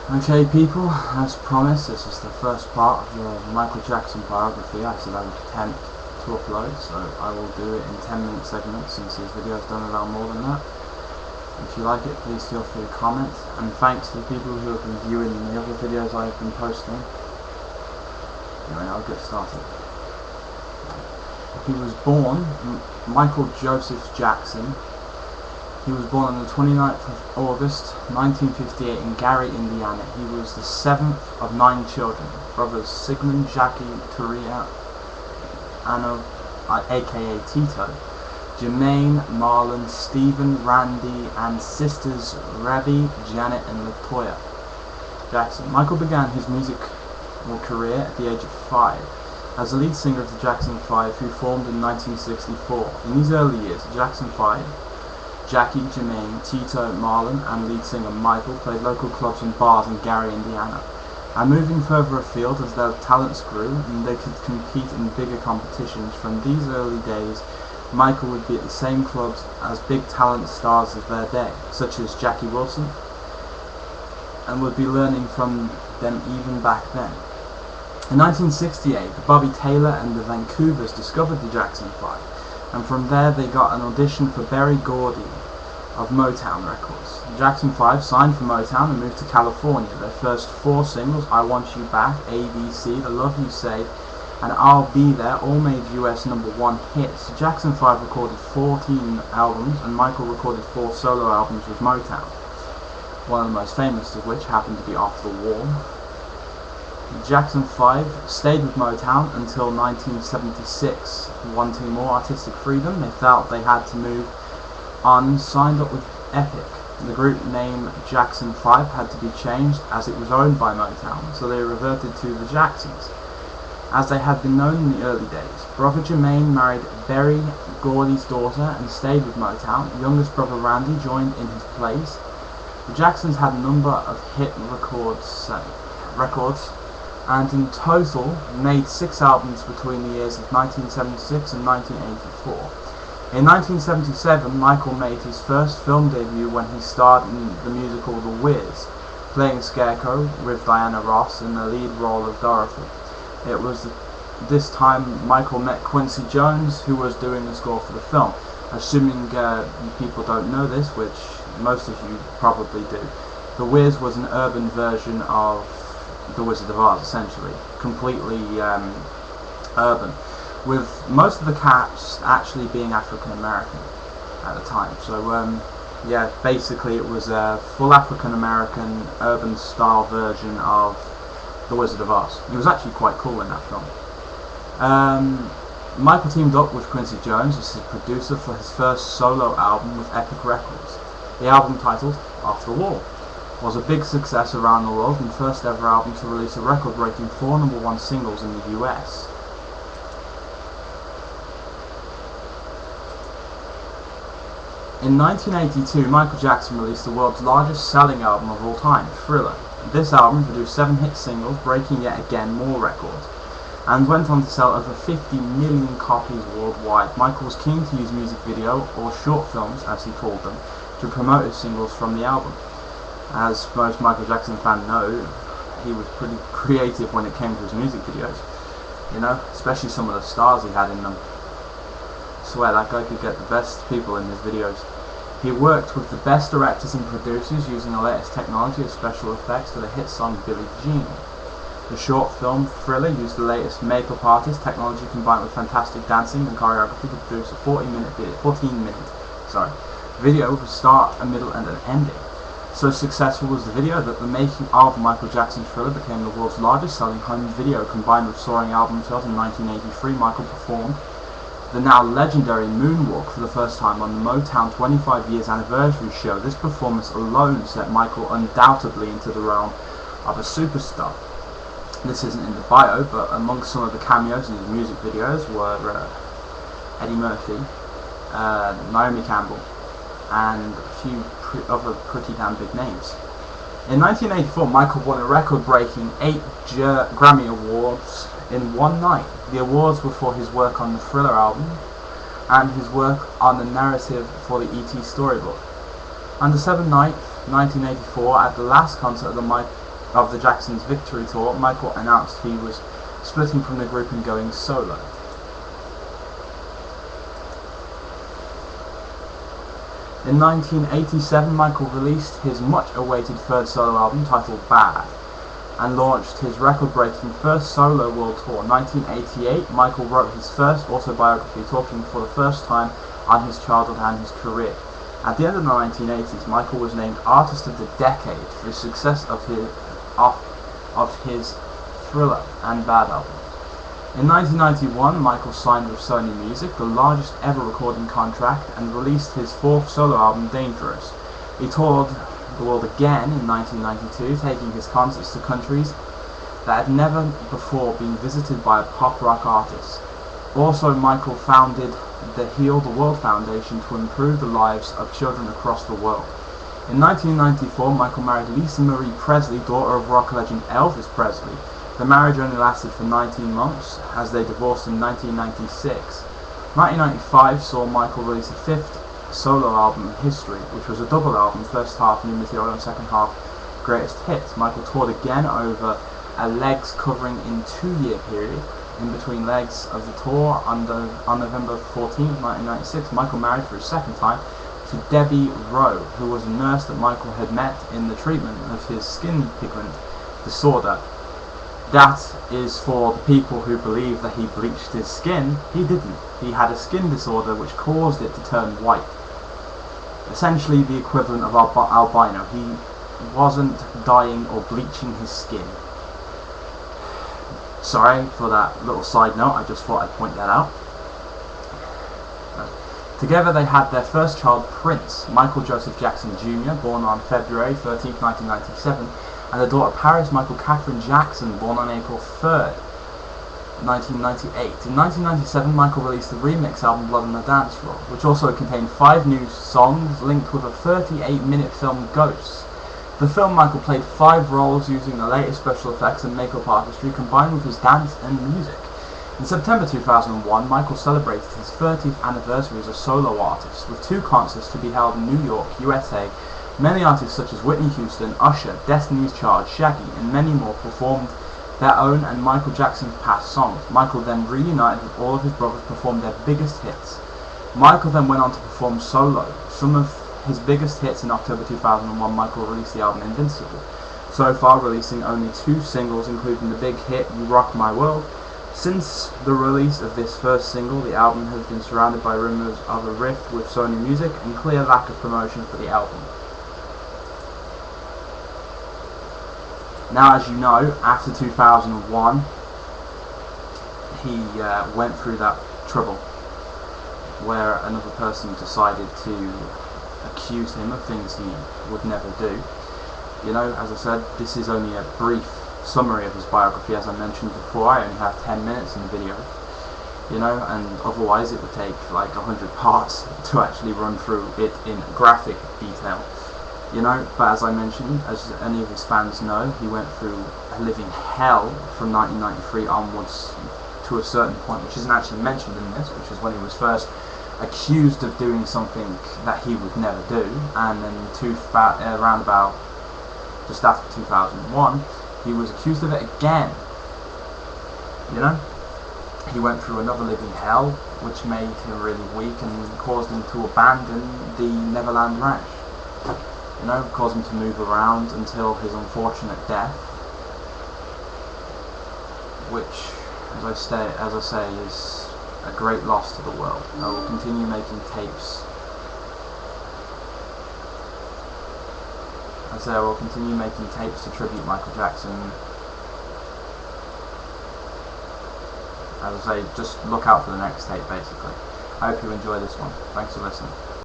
Okay people, as promised, this is the first part of the Michael Jackson biography I said I would attempt to upload, so I will do it in 10-minute segments since these videos don't allow more than that. If you like it, please feel free to comment, and thanks to the people who have been viewing the other videos I have been posting. Anyway, I'll get started. He was born Michael Joseph Jackson. He was born on the 29th of August 1958 in Gary, Indiana. He was the 7th of 9 children. Brothers Sigmund, Jackie, Turia, Anna, aka Tito, Jermaine, Marlon, Stephen, Randy, and sisters Rebby, Janet, and Latoya Jackson. Michael began his musical career at the age of 5 as the lead singer of the Jackson 5, who formed in 1964. In these early years, the Jackson 5, Jackie, Jermaine, Tito, Marlon, and lead singer Michael played local clubs and bars in Gary, Indiana. And moving further afield as their talents grew and they could compete in bigger competitions, from these early days Michael would be at the same clubs as big talent stars of their day, such as Jackie Wilson, and would be learning from them even back then. In 1968, Bobby Taylor and the Vancouvers discovered the Jackson 5, and from there they got an audition for Berry Gordy of Motown Records. The Jackson 5 signed for Motown and moved to California. Their first 4 singles, I Want You Back, ABC, The Love You Saved, and I'll Be There, all made US #1 hits. The Jackson 5 recorded 14 albums, and Michael recorded 4 solo albums with Motown, one of the most famous of which happened to be Off the Wall. The Jackson 5 stayed with Motown until 1976. Wanting more artistic freedom, they felt they had to move on and signed up with Epic. The group name Jackson 5 had to be changed as it was owned by Motown, so they reverted to the Jacksons, as they had been known in the early days. Brother Jermaine married Berry Gordy's daughter and stayed with Motown. Youngest brother Randy joined in his place. The Jacksons had a number of hit records, and in total made 6 albums between the years of 1976 and 1984. In 1977, Michael made his first film debut when he starred in the musical The Wiz, playing Scarecrow with Diana Ross in the lead role of Dorothy. It was this time Michael met Quincy Jones, who was doing the score for the film. Assuming people don't know this, which most of you probably do, The Wiz was an urban version of The Wizard of Oz, essentially, completely urban, with most of the cast actually being African American at the time. So yeah, basically it was a full African American urban style version of The Wizard of Oz. He was actually quite cool in that film. Michael teamed up with Quincy Jones as his producer for his first solo album with Epic Records. The album, titled Off the Wall, was a big success around the world and first ever album to release a record-breaking 4 #1 singles in the US. In 1982, Michael Jackson released the world's largest selling album of all time, Thriller. This album produced 7 hit singles, breaking yet again more records, and went on to sell over 50 million copies worldwide. Michael was keen to use music video, or short films as he called them, to promote his singles from the album. As most Michael Jackson fans know, he was pretty creative when it came to his music videos, you know, especially some of the stars he had in them. I swear that guy could get the best people in his videos. He worked with the best directors and producers using the latest technology of special effects for the hit song Billie Jean. The short film Thriller used the latest makeup artist technology combined with fantastic dancing and choreography to produce a 14-minute video with a start, a middle, and an ending. So successful was the video that the making of Michael Jackson's Thriller became the world's largest selling home video. Combined with soaring album sales in 1983, Michael performed the now legendary Moonwalk for the first time on the Motown 25 years anniversary show. This performance alone set Michael undoubtedly into the realm of a superstar. This isn't in the bio, but amongst some of the cameos in his music videos were Eddie Murphy, Naomi Campbell, and a few other pretty damn big names. In 1984, Michael won a record-breaking 8 Grammy Awards in one night. The awards were for his work on the Thriller album and his work on the narrative for the E.T. storybook. On December 9th, 1984, at the last concert of the of the Jackson's Victory Tour, Michael announced he was splitting from the group and going solo. In 1987, Michael released his much-awaited third solo album titled Bad, and launched his record-breaking first solo world tour. In 1988, Michael wrote his first autobiography, talking for the first time on his childhood and his career. At the end of the 1980s, Michael was named Artist of the Decade for the success of his Thriller and Bad albums. In 1991, Michael signed with Sony Music, the largest ever recording contract, and released his fourth solo album, Dangerous. He toured the world again in 1992, taking his concerts to countries that had never before been visited by a pop rock artist. Also, Michael founded the Heal the World Foundation to improve the lives of children across the world. In 1994, Michael married Lisa Marie Presley, daughter of rock legend Elvis Presley. The marriage only lasted for 19 months, as they divorced in 1996. 1995 saw Michael release a fifth solo album, History, which was a double album, first half new material and second half greatest hits. Michael toured again over a legs covering in 2-year period. In between legs of the tour, on November 14, 1996, Michael married for his second time to Debbie Rowe, who was a nurse that Michael had met in the treatment of his skin pigment disorder. That is for the people who believe that he bleached his skin. He didn't. He had a skin disorder which caused it to turn white. Essentially the equivalent of albino. He wasn't dyeing or bleaching his skin. Sorry for that little side note, I just thought I'd point that out. Together they had their first child, Prince, Michael Joseph Jackson Jr., born on February 13, 1997, and a daughter, Paris Michael Catherine Jackson, born on April 3rd, 1998. In 1997, Michael released the remix album Blood on the Dance Floor, which also contained 5 new songs linked with a 38-minute film, Ghosts. The film, Michael played 5 roles using the latest special effects and makeup artistry combined with his dance and music. In September 2001, Michael celebrated his 30th anniversary as a solo artist, with 2 concerts to be held in New York, USA. Many artists such as Whitney Houston, Usher, Destiny's Child, Shaggy, and many more performed their own and Michael Jackson's past songs. Michael then reunited with all of his brothers, performed their biggest hits. Michael then went on to perform solo. Some of his biggest hits in October 2001, Michael released the album Invincible, so far releasing only 2 singles, including the big hit You Rock My World. Since the release of this first single, the album has been surrounded by rumors of a rift with Sony Music and clear lack of promotion for the album. Now, as you know, after 2001, he went through that trouble where another person decided to accuse him of things he would never do. You know, as I said, this is only a brief summary of his biography. As I mentioned before, I only have 10 minutes in the video, you know, and otherwise it would take like 100 parts to actually run through it in graphic detail, you know. But as I mentioned, as any of his fans know, he went through a living hell from 1993 onwards to a certain point, which isn't actually mentioned in this, which is when he was first accused of doing something that he would never do, and then around about just after 2001, he was accused of it again. You know, he went through another living hell, which made him really weak and caused him to abandon the Neverland Ranch. You know, caused him to move around until his unfortunate death, which, as I say, is a great loss to the world. I will continue making tapes. I will continue making tapes to tribute Michael Jackson. As I say, just look out for the next tape, basically. I hope you enjoy this one. Thanks for listening.